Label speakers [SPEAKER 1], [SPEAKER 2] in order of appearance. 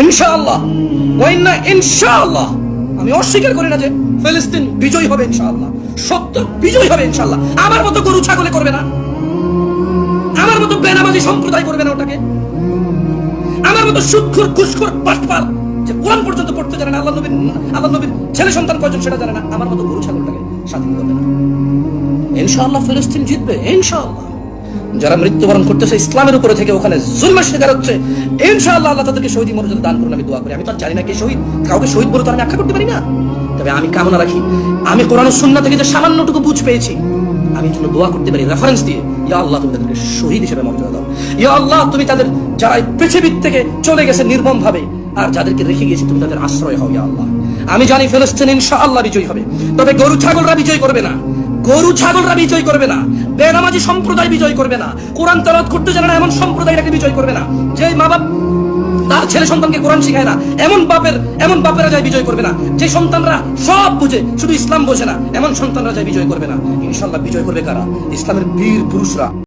[SPEAKER 1] ইনশাআল্লাহ ওয়াইন্না ইনশাআল্লাহ, আমি অস্বীকার করি না যে ফিলিস্তিন বিজয় হবে ইনশাআল্লাহ, সত্য বিজয় হবে ইনশাআল্লাহ। আমার মতো গরু ছাগলে করবে না, আমার মতো বেনামাজি সম্প্রদায় করবে না ওটাকে, আমার মতো সুদখোর ঘুষখোর বাটপার যে কোরআন পর্যন্ত পড়তে জানে না, আল্লাহ নবীর ছেলে সন্তান কয়জন সেটা জানে না, আমার মতো গরু ছাগলটাকে স্বাধীন করবে না। ইনশাআল্লাহ ফিলিস্তিন জিতবে ইনশাআল্লাহ। যারা মৃত্যুবরণ করতেছে ইসলামের উপরে থেকে, ওখানে জুলমের শিকার হচ্ছে, ইনশাআল্লাহ আল্লাহ তাদেরকে শহীদ মর্যাদা দান করুন, আমি দোয়া করি। আমি তো জানি না কে শহীদ, কাউকে শহীদ বলে তো আমি আখ্যা করতে পারি না, তবে আমি কামনা রাখি, আমি কোরআন ও সুন্নাহ থেকে যে সামান্যটুকু বুঝ পেয়েছি, আমি জন্য দোয়া করতে পারি রেফারেন্স দিয়ে, ইয়া আল্লাহ তুমি তাদেরকে শহীদ হিসেবে মর্যাদা দাও, ইয়া আল্লাহ তুমি তাদের যারা পৃথিবীর থেকে চলে গেছে নির্মম ভাবে, আর যাদেরকে রেখে গেছে তুমি তাদের আশ্রয় হও ইয়া আল্লাহ। আমি জানি ফিলিস্তিন ইনশাআল্লাহ বিজয় হবে, তবে গরু ছাগলরা বিজয় করবে না, গরু ছাগলরা বিজয় করবে না, বেনামাজি সম্প্রদায় বিজয় করবে না, কোরআন তেলাওয়াত করতে জানে না এমন সম্প্রদায়টাকে বিজয় করবে না, যে মা বাপ তার ছেলে সন্তানকে কোরআন শিখায় না এমন বাপেরা যায় বিজয় করবে না, যে সন্তানরা সব বুঝে শুধু ইসলাম বোঝে না এমন সন্তানরা যায় বিজয় করবে না। ইনশাআল্লাহ বিজয় করবে কারা? ইসলামের বীর পুরুষরা।